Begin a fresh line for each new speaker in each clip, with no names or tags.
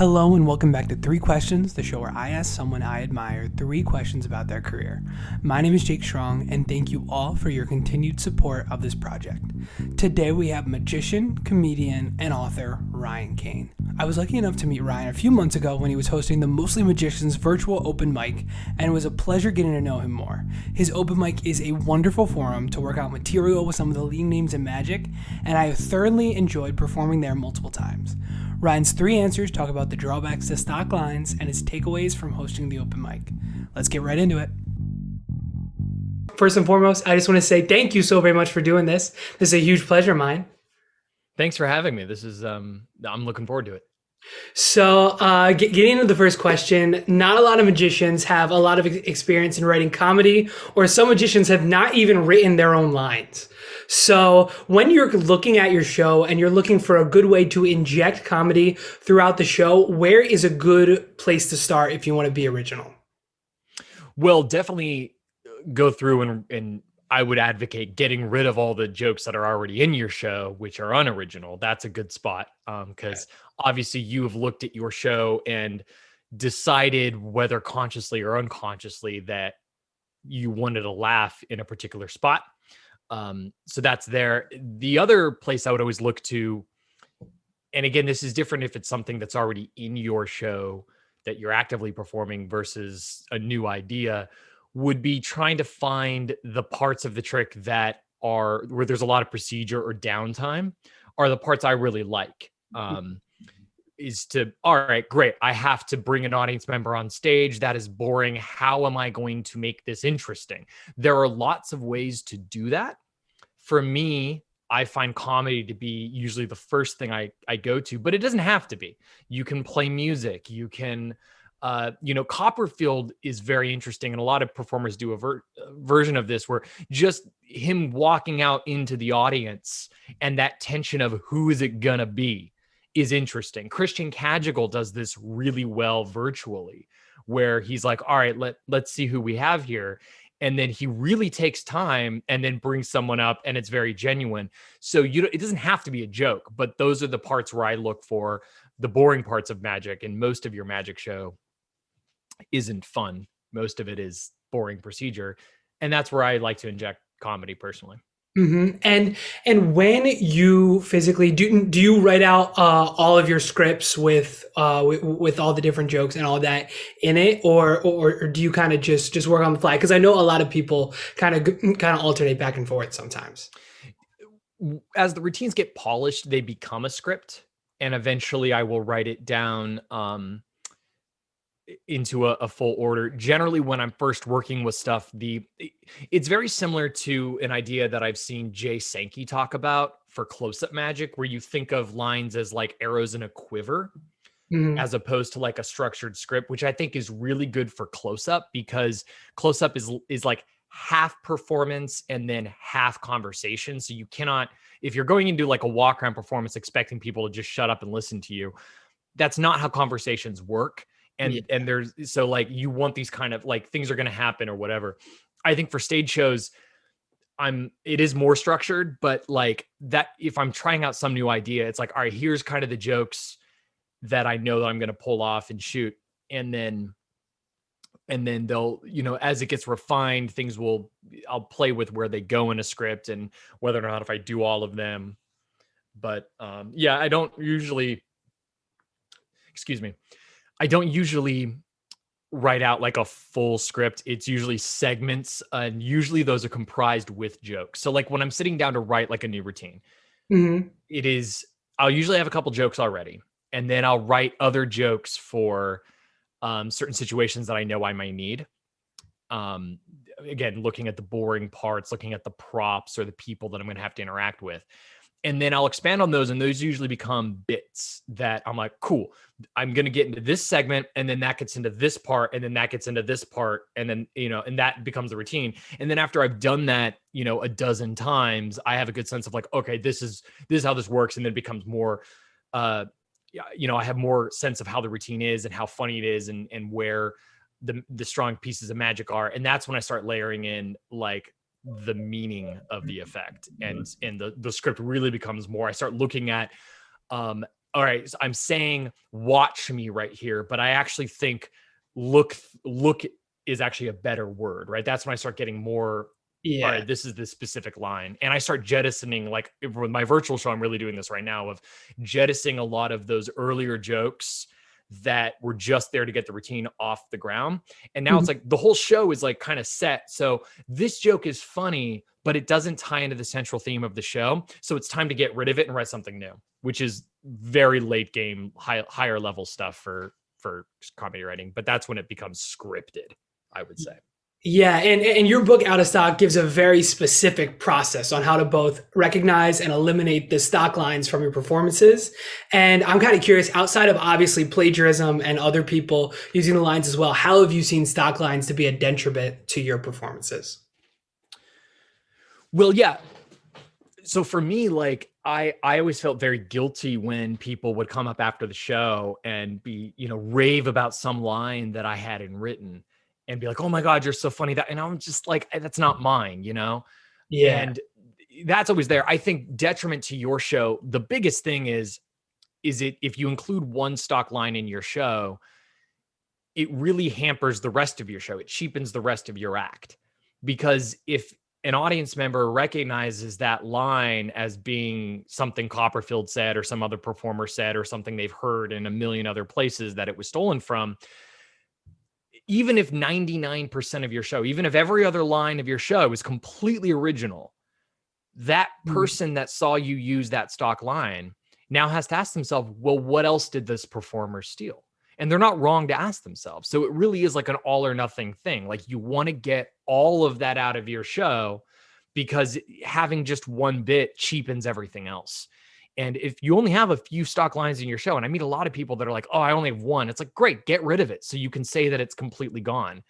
Hello and welcome back to Three Questions, the show where I ask someone I admire three questions about their career. My name is Jake Strong, and thank you all for your continued support of this project. Today we have magician, comedian, and author Ryan Kane. I was lucky enough to meet Ryan a few months ago when he was hosting the Mostly Magicians virtual open mic, and it was a pleasure getting to know him more. His open mic is a wonderful forum to work out material with some of the leading names in magic, and I have thoroughly enjoyed performing there multiple times. Ryan's three answers talk about the drawbacks to stock lines and his takeaways from hosting the open mic. Let's get right into it. First and foremost, I just want to say thank you so very much for doing this. This is a huge pleasure of mine.
Thanks for having me. This is, I'm looking forward to it.
So getting into the first question, not a lot of magicians have a lot of experience in writing comedy, or some magicians have not even written their own lines. So when you're looking at your show and you're looking for a good way to inject comedy throughout the show, where is a good place to start if you want to be original?
Well, definitely go through and I would advocate getting rid of all the jokes that are already in your show, which are unoriginal. That's a good spot because obviously you have looked at your show and decided whether consciously or unconsciously that you wanted to laugh in a particular spot. So that's there. The other place I would always look to, and again, this is different if it's something that's already in your show that you're actively performing versus a new idea, would be trying to find the parts of the trick that are where there's a lot of procedure or downtime are the parts I really like. Is to, all right, great. I have to bring an audience member on stage. That is boring. How am I going to make this interesting? There are lots of ways to do that. For me, I find comedy to be usually the first thing I go to, but it doesn't have to be. You can play music. You can, Copperfield is very interesting. And a lot of performers do a version of this where just him walking out into the audience and that tension of who is it gonna be is interesting. Christian Cagigal does this really well virtually, where he's like, all right, let's see who we have here. And then he really takes time and then brings someone up and it's very genuine. So it doesn't have to be a joke, but those are the parts where I look for the boring parts of magic. And most of your magic show isn't fun. Most of it is boring procedure. And that's where I like to inject comedy personally.
Mm-hmm. And when you physically do you write out all of your scripts with all the different jokes and all that in it, or do you kind of just work on the fly? Because I know a lot of people kind of alternate back and forth sometimes.
As the routines get polished, they become a script, and eventually I will write it down into a full order. Generally, when I'm first working with stuff, it's very similar to an idea that I've seen Jay Sankey talk about for close-up magic, where you think of lines as like arrows in a quiver, as opposed to like a structured script, which I think is really good for close-up, because close-up is like half performance and then half conversation. So you cannot, if you're going into like a walk-around performance expecting people to just shut up and listen to you, that's not how conversations work. And there's, so like, you want these kind of like things are going to happen or whatever. I think for stage shows, it is more structured, but like that, if I'm trying out some new idea, it's like, all right, here's kind of the jokes that I know that I'm going to pull off and shoot. And then they'll, as it gets refined, I'll play with where they go in a script and whether or not if I do all of them. But I don't usually write out like a full script. It's usually segments, and usually those are comprised with jokes. So like when I'm sitting down to write like a new routine, I'll usually have a couple jokes already, and then I'll write other jokes for certain situations that I know I might need. Again, looking at the boring parts, looking at the props or the people that I'm going to have to interact with. And then I'll expand on those, and those usually become bits that I'm like, cool, I'm going to get into this segment, and then that gets into this part, and then that gets into this part, and then, and that becomes the routine. And then after I've done that, a dozen times, I have a good sense of like, okay, this is how this works. And then it becomes more, I have more sense of how the routine is and how funny it is and where the strong pieces of magic are. And that's when I start layering in like the meaning of the effect, and the script really becomes more, I start looking at all right, so I'm saying watch me right here, but I actually think look is actually a better word, right? That's when I start getting more, all
Yeah.
right, this is the specific line. And I start jettisoning, like with my virtual show, I'm really doing this right now of jettisoning a lot of those earlier jokes that were just there to get the routine off the ground. And now it's
Mhm.
like the whole show is like kind of set. So this joke is funny, but it doesn't tie into the central theme of the show. So it's time to get rid of it and write something new, which is very late game, higher level stuff for comedy writing. But that's when it becomes scripted, I would say.
Yeah, and your book Out of Stock gives a very specific process on how to both recognize and eliminate the stock lines from your performances. And I'm kind of curious, outside of obviously plagiarism and other people using the lines as well, how have you seen stock lines to be a detriment to your performances?
Well, yeah. So for me, like I always felt very guilty when people would come up after the show and be, rave about some line that I hadn't written and be like, "Oh my God, you're so funny." And I'm just like, that's not mine,
Yeah.
And that's always there. I think detriment to your show, the biggest thing is it if you include one stock line in your show, it really hampers the rest of your show. It cheapens the rest of your act. Because if an audience member recognizes that line as being something Copperfield said or some other performer said or something they've heard in a million other places that it was stolen from, even if 99% of your show, even if every other line of your show is completely original, that
Mhm.
person that saw you use that stock line now has to ask themselves, well, what else did this performer steal? And they're not wrong to ask themselves. So it really is like an all or nothing thing. Like you want to get all of that out of your show because having just one bit cheapens everything else. And if you only have a few stock lines in your show, and I meet a lot of people that are like, oh, I only have one, it's like, great, get rid of it so you can say that it's completely gone.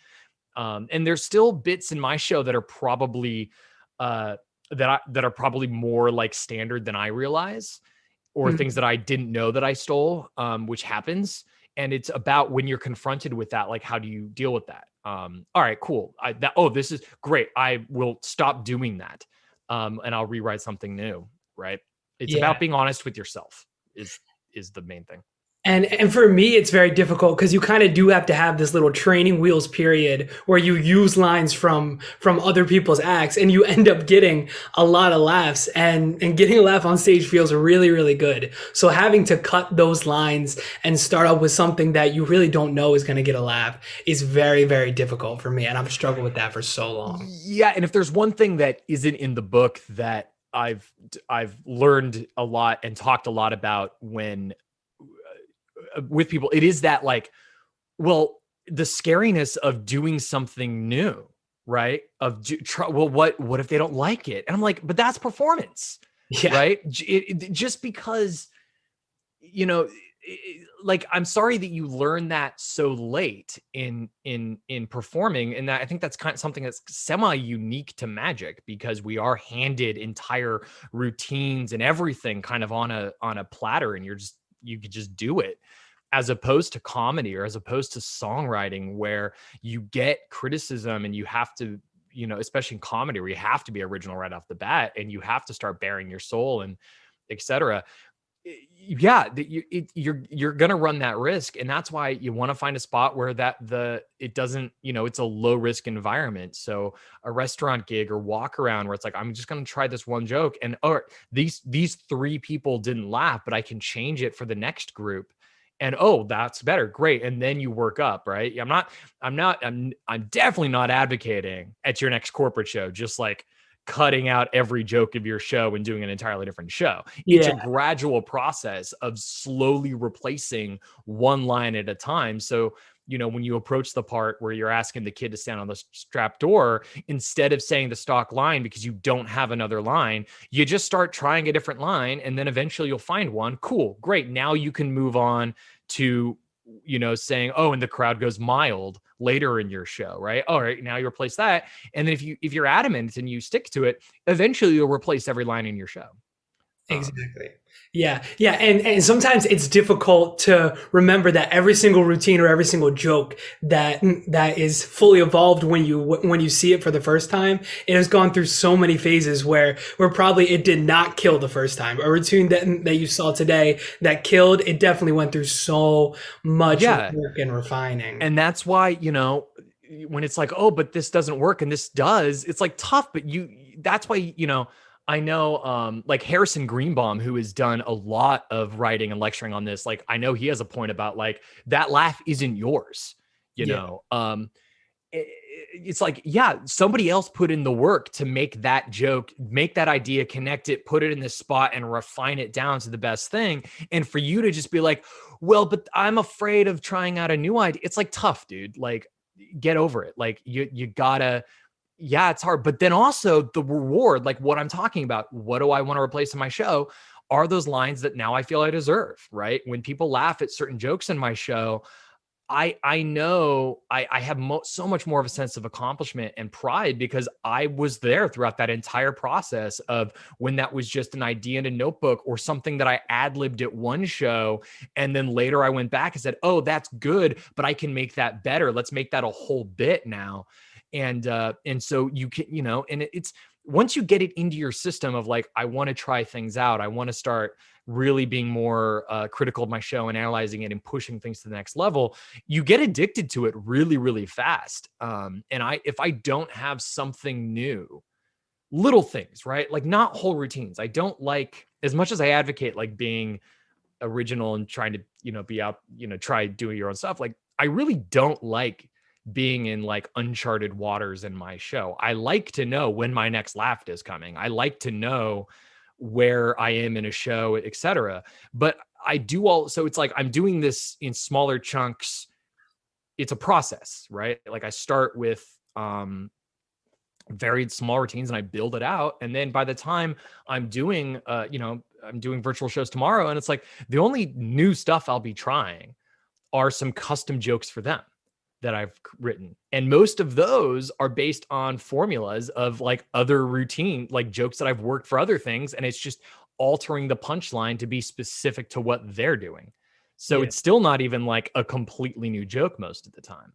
And there's still bits in my show that are probably uh, that are probably more like standard than I realize, or things
Mhm.
that I didn't know that I stole, which happens. And it's about when you're confronted with that, like how do you deal with that? All right, cool. This is great. I will stop doing that, and I'll rewrite something new. Right? It's
Yeah.
about being honest with yourself. Is the main thing.
And for me, it's very difficult because you kind of do have to have this little training wheels period where you use lines from other people's acts, and you end up getting a lot of laughs, and getting a laugh on stage feels really really good. So having to cut those lines and start up with something that you really don't know is going to get a laugh is very very difficult for me, and I've struggled with that for so long.
Yeah, and if there's one thing that isn't in the book that I've learned a lot and talked a lot about when with people, it is that like, well, the scariness of doing something new, right? Well, what if they don't like it? And I'm like, but that's performance,
Yeah,
right? Just because you know like I'm sorry that you learned that so late in performing, and that I think that's kind of something that's semi unique to magic because we are handed entire routines and everything kind of on a platter, and you could just do it, as opposed to comedy or as opposed to songwriting where you get criticism and you have to, especially in comedy where you have to be original right off the bat and you have to start bearing your soul and etc. Yeah, you're gonna run that risk, and that's why you want to find a spot where it doesn't, it's a low risk environment. So a restaurant gig or walk around where it's like, I'm just gonna try this one joke, and these three people didn't laugh, but I can change it for the next group, and that's better, great, and then you work up, right? I'm definitely not advocating at your next corporate show just like cutting out every joke of your show and doing an entirely different show. It's
yeah,
a gradual process of slowly replacing one line at a time. So, when you approach the part where you're asking the kid to stand on the strap door, instead of saying the stock line because you don't have another line, you just start trying a different line. And then eventually you'll find one. Cool, great. Now you can move on to saying, oh, and the crowd goes mild later in your show, right? All right, now you replace that. And then if you're adamant and you stick to it, eventually you'll replace every line in your show. Um,
exactly. Yeah, and sometimes it's difficult to remember that every single routine or every single joke that is fully evolved when you see it for the first time, it has gone through so many phases where probably it did not kill the first time. A routine that you saw today that killed, it definitely went through so much
Yeah.
work and refining.
And that's why, when it's like, oh, but this doesn't work and this does, it's like tough, but that's why, I know, like Harrison Greenbaum, who has done a lot of writing and lecturing on this. Like, I know he has a point about like that laugh isn't yours, you
Yeah,
know? It's like, yeah, somebody else put in the work to make that joke, make that idea, connect it, put it in this spot and refine it down to the best thing. And for you to just be like, well, but I'm afraid of trying out a new idea. It's like tough, dude. Like, get over it. Like you gotta, yeah, it's hard. But then also the reward, like what I'm talking about, what do I want to replace in my show? Are those lines that now I feel I deserve, right? When people laugh at certain jokes in my show, I know I have so much more of a sense of accomplishment and pride because I was there throughout that entire process of when that was just an idea in a notebook or something that I ad-libbed at one show. And then later I went back and said, oh, that's good, but I can make that better. Let's make that a whole bit now. And so you can, and it's once you get it into your system of like, I want to try things out. I want to start really being more critical of my show and analyzing it and pushing things to the next level, you get addicted to it really, really fast. If I don't have something new, little things, right? Like not whole routines. I don't like, as much as I advocate like being original and trying to, be out, try doing your own stuff. Like I really don't like being in like uncharted waters in my show. I like to know when my next laugh is coming. I like to know where I am in a show, etc. But I do all, so it's like I'm doing this in smaller chunks. It's a process, right? Like I start with varied small routines and I build it out. And then by the time I'm doing, I'm doing virtual shows tomorrow, and it's like the only new stuff I'll be trying are some custom jokes for them that I've written. And most of those are based on formulas of like other routine, like jokes that I've worked for other things. And it's just altering the punchline to be specific to what they're doing. So
yeah.
it's still not even like a completely new joke most of the time.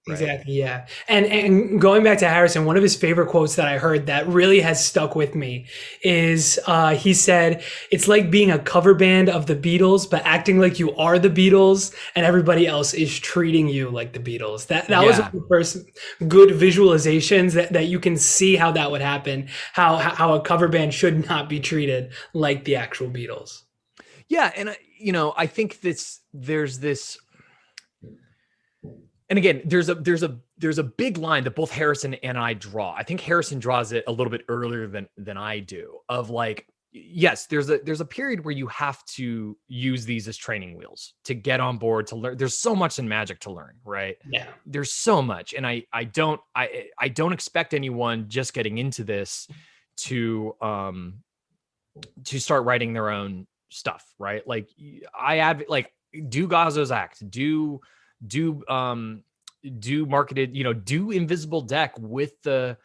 Right.
Exactly, yeah. And going back to Harrison, one of his favorite quotes that I heard that really has stuck with me is he said, "It's like being a cover band of the Beatles, but acting like you are the Beatles, and everybody else is treating you like the Beatles." That was one
Yeah.
of the first good visualizations that you can see how that would happen, how a cover band should not be treated like the actual Beatles.
Yeah. And, I think there's this, and again, there's a big line that both Harrison and I draw. I think Harrison draws it a little bit earlier than I do. Of like, yes, there's a period where you have to use these as training wheels to get on board to learn. There's so much in magic to learn, right?
Yeah,
There's so much, and I don't expect anyone just getting into this to start writing their own stuff, right? Like like do Gazzo's act, do do marketed, do invisible deck with the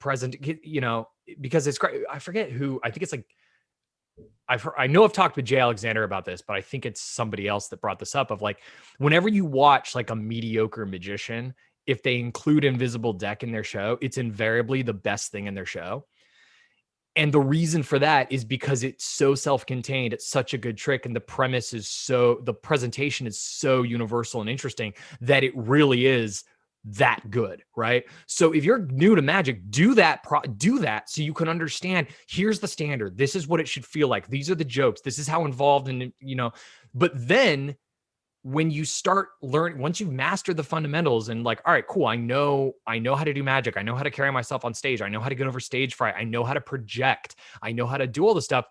present, because it's great. I forget who, I think it's like I know I've talked with Jay Alexander about this, but I think it's somebody else that brought this up of like, whenever you watch like a mediocre magician, if they include invisible deck in their show, it's invariably the best thing in their show. And the reason for that is because it's so self-contained. It's such a good trick. And the the presentation is so universal and interesting that it really is that good, right? So if you're new to magic, do that so you can understand, here's the standard. This is what it should feel like. These are the jokes. This is how involved, and but then when you start learning, once you've mastered the fundamentals and like, all right, cool, I know how to do magic. I know how to carry myself on stage. I know how to get over stage fright. I know how to project. I know how to do all this stuff.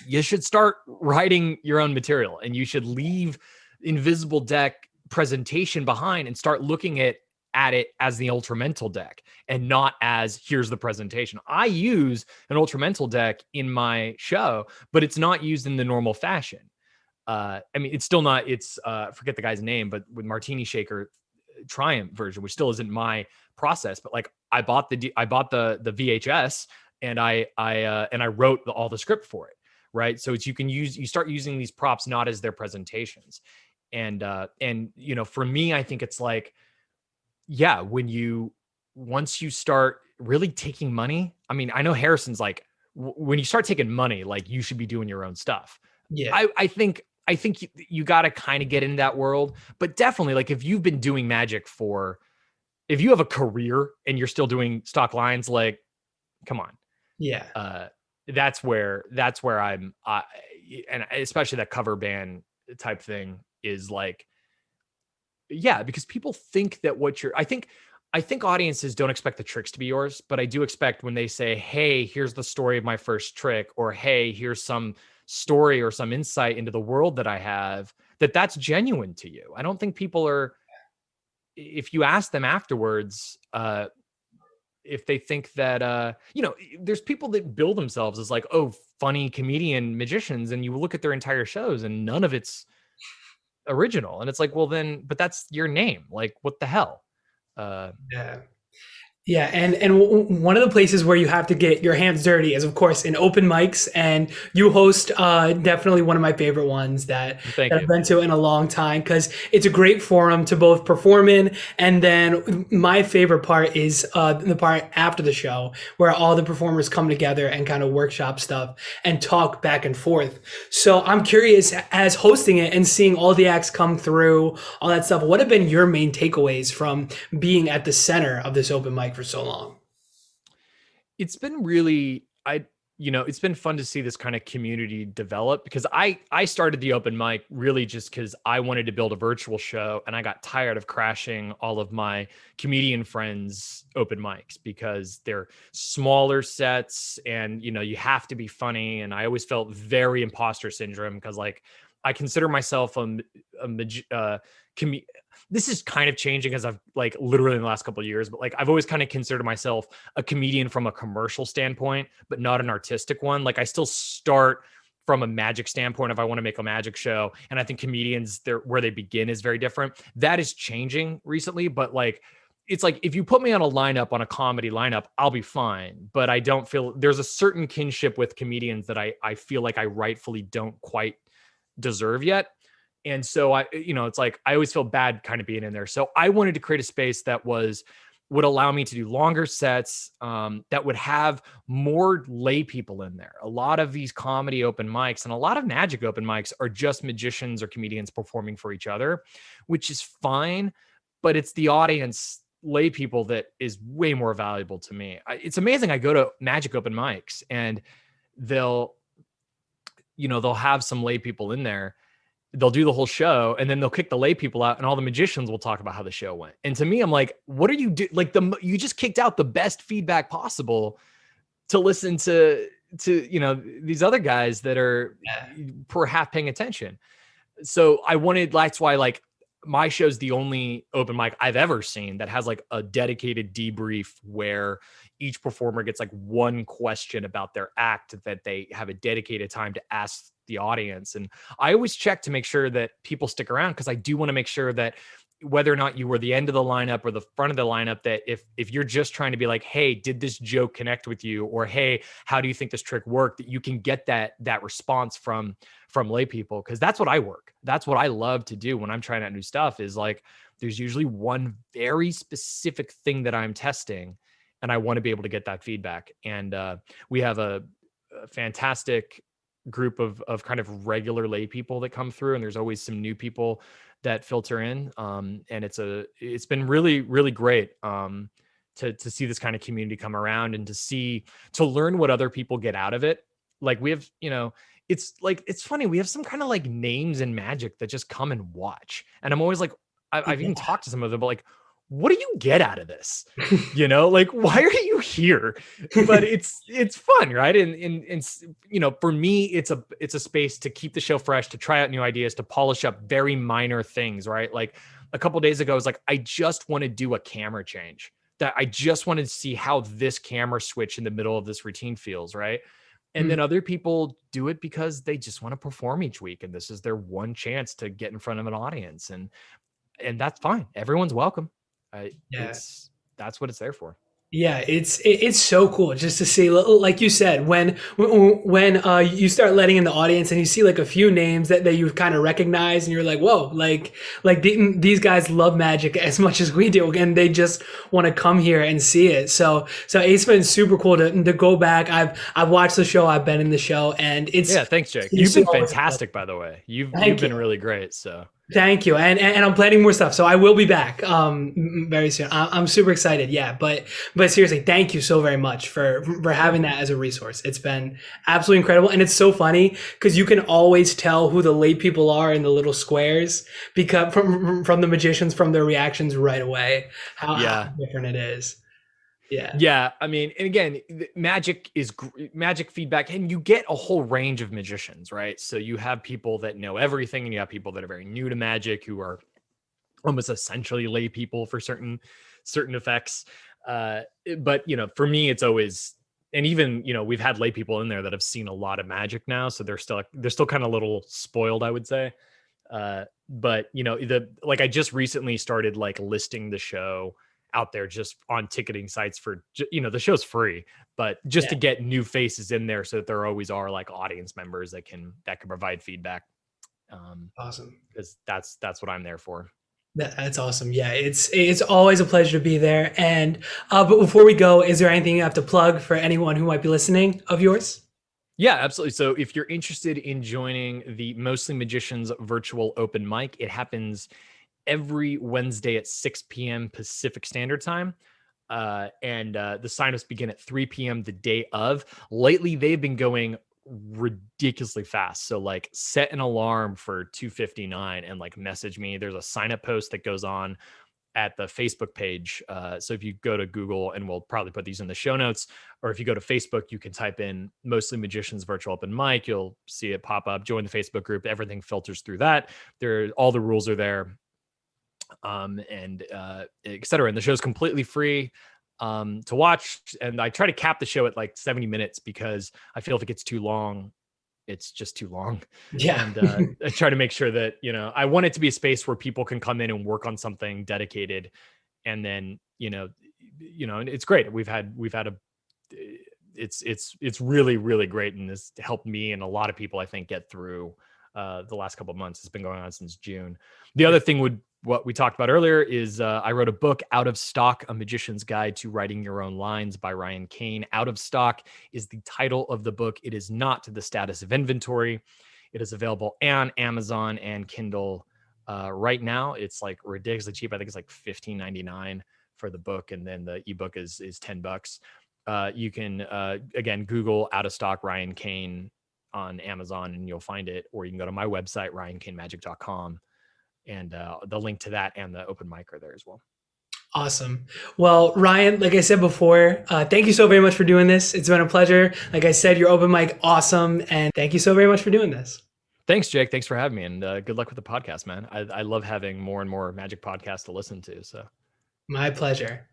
You should start writing your own material, and you should leave invisible deck presentation behind and start looking at it as the ultramental deck and not as here's the presentation. I use an ultramental deck in my show, but it's not used in the normal fashion. I mean, it's still not, it's, forget the guy's name, but with Martini Shaker Triumph version, which still isn't my process, but like I bought the VHS and I wrote all the script for it. right? So it's you start using these props not as their presentations. And for me, I think it's like, yeah, once you start really taking money, I mean, I know Harrison's like, when you start taking money, like you should be doing your own stuff.
Yeah.
I think you got to kind of get into that world, but definitely like if you've been doing magic if you have a career and you're still doing stock lines, like, come on.
Yeah.
Uh, that's where and especially that cover band type thing is like, yeah, because people think that I think audiences don't expect the tricks to be yours, but I do expect when they say, "Hey, here's the story of my first trick," or "Hey, here's some story or some insight into the world that I have," that's genuine to you. I don't think people are, if you ask them afterwards, if they think that there's people that bill themselves as like, oh, funny comedian magicians, and you look at their entire shows and none of it's original, and it's like, well then, but that's your name, like what the hell. uh
Yeah. Yeah, and one of the places where you have to get your hands dirty is, of course, in open mics, and you host definitely one of my favorite ones
Thank
that I've
you.
been to in a long time because it's a great forum to both perform in, and then my favorite part is the part after the show where all the performers come together and kind of workshop stuff and talk back and forth. So I'm curious, as hosting it and seeing all the acts come through, all that stuff, what have been your main takeaways from being at the center of this open mic for so long?
It's been really it's been fun to see this kind of community develop, because I started the open mic really just because I wanted to build a virtual show, and I got tired of crashing all of my comedian friends open mics because they're smaller sets, and you have to be funny, and I always felt very imposter syndrome because like I consider myself a this is kind of changing as I've like literally in the last couple of years, but like I've always kind of considered myself a comedian from a commercial standpoint, but not an artistic one. Like I still start from a magic standpoint if I want to make a magic show. And I think comedians, where they begin is very different. That is changing recently, but like it's like if you put me on a lineup, on a comedy lineup, I'll be fine. But I don't feel there's a certain kinship with comedians that I feel like I rightfully don't quite deserve yet. And so it's like I always feel bad kind of being in there. So I wanted to create a space that would allow me to do longer sets, that would have more lay people in there. A lot of these comedy open mics and a lot of magic open mics are just magicians or comedians performing for each other, which is fine, but it's the audience, lay people, that is way more valuable to me. It's amazing. I go to magic open mics and they'll have some lay people in there. They'll do the whole show and then they'll kick the lay people out and all the magicians will talk about how the show went. And to me, I'm like, what are you doing? Like you just kicked out the best feedback possible to listen to these other guys that are perhaps paying attention. So that's why like my show's the only open mic I've ever seen that has like a dedicated debrief where each performer gets like one question about their act that they have a dedicated time to ask the audience. And I always check to make sure that people stick around, because I do want to make sure that whether or not you were the end of the lineup or the front of the lineup, that if you're just trying to be like, hey, did this joke connect with you? Or, hey, how do you think this trick worked? That you can get that response from lay people. Cause that's what I work. That's what I love to do when I'm trying out new stuff, is like, there's usually one very specific thing that I'm testing and I want to be able to get that feedback. And we have a fantastic group of kind of regular lay people that come through, and there's always some new people that filter in. And it's been really, really great to see this kind of community come around and to learn what other people get out of it. Like we have, it's like, it's funny. We have some kind of like names in magic that just come and watch. And I'm always like, I've even talked to some of them, but like, what do you get out of this? Like, why are you here? But it's fun, right? And for me, it's a space to keep the show fresh, to try out new ideas, to polish up very minor things, right? Like a couple of days ago, I was like, I just want to do a camera change. That I just wanted to see how this camera switch in the middle of this routine feels, right? And then other people do it because they just want to perform each week, and this is their one chance to get in front of an audience, and that's fine. Everyone's welcome.
Yeah.
That's what it's there for.
Yeah, it's so cool just to see, like you said, when you start letting in the audience and you see like a few names that you kind of recognize, and you're like, whoa, these guys love magic as much as we do, and they just want to come here and see it. So it's been super cool to go back. I've watched the show, I've been in the show, and
Yeah, thanks, Jake. You've
it's
been
always a
fantastic,
pleasure.
by the way. You've
Thank
been
you.
really great. So
Thank you, and I'm planning more stuff, so I will be back very soon. I'm super excited, yeah. But seriously, thank you so very much for having that as a resource. It's been absolutely incredible, and it's so funny because you can always tell who the lay people are in the little squares because from the magicians, from their reactions right away, how
yeah.
different it is. Yeah,
Yeah, I mean, and again, magic is magic feedback, and you get a whole range of magicians, right? So you have people that know everything, and you have people that are very new to magic, who are almost essentially lay people for certain effects. But for me, it's always, and even we've had lay people in there that have seen a lot of magic now, so they're still kind of a little spoiled, I would say. But I just recently started like listing the show out there just on ticketing sites for the show's free, but just
yeah,
to get new faces in there so that there always are like audience members that can provide feedback.
awesome.
Because that's what I'm there for.
That's awesome. Yeah, it's always a pleasure to be there. And but before we go, is there anything you have to plug for anyone who might be listening of yours?
Yeah, absolutely. So if you're interested in joining the Mostly Magicians virtual open mic, it happens every Wednesday at 6 p.m. Pacific Standard Time. And the signups begin at 3 p.m. the day of. Lately, they've been going ridiculously fast. So like set an alarm for 2:59 and like message me. There's a sign up post that goes on at the Facebook page. So if you go to Google, and we'll probably put these in the show notes, or if you go to Facebook, you can type in Mostly Magicians Virtual Open Mic. You'll see it pop up. Join the Facebook group. Everything filters through that. All the rules are there, and et cetera. And the show's completely free to watch. And I try to cap the show at like 70 minutes because I feel if it gets too long, it's just too long.
Yeah.
And I try to make sure that, I want it to be a space where people can come in and work on something dedicated. And then, and it's great. It's really, really great. And this helped me and a lot of people, I think, get through the last couple of months. It's been going on since June. The other thing what we talked about earlier is I wrote a book, Out of Stock, A Magician's Guide to Writing Your Own Lines by Ryan Kane. Out of Stock is the title of the book. It is not the status of inventory. It is available on Amazon and Kindle right now. It's like ridiculously cheap. I think it's like $15.99 for the book, and then the ebook is $10. You can again Google Out of Stock Ryan Kane on Amazon and you'll find it, or you can go to my website ryankanemagic.com, and the link to that and the open mic are there as well.
Awesome. Well, Ryan, like I said before, thank you so very much for doing this. It's been a pleasure. Like I said, your open mic, awesome. And thank you so very much for doing this.
Thanks, Jake. Thanks for having me, and good luck with the podcast, man. I love having more and more magic podcasts to listen to. So
My pleasure.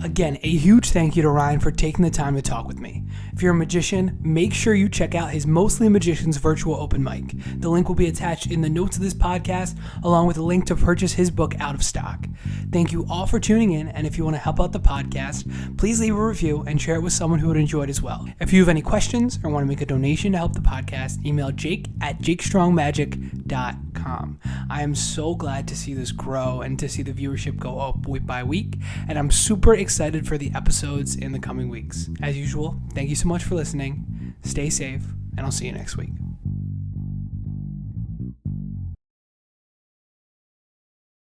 Again, a huge thank you to Ryan for taking the time to talk with me. If you're a magician, make sure you check out his Mostly Magicians virtual open mic. The link will be attached in the notes of this podcast, along with a link to purchase his book, Out of Stock. Thank you all for tuning in, and if you want to help out the podcast, please leave a review and share it with someone who would enjoy it as well. If you have any questions or want to make a donation to help the podcast, email jake@jakestrongmagic.com. I am so glad to see this grow and to see the viewership go up week by week, and I'm super excited for the episodes in the coming weeks. As usual, thank you so much for listening. Stay safe, and I'll see you next week.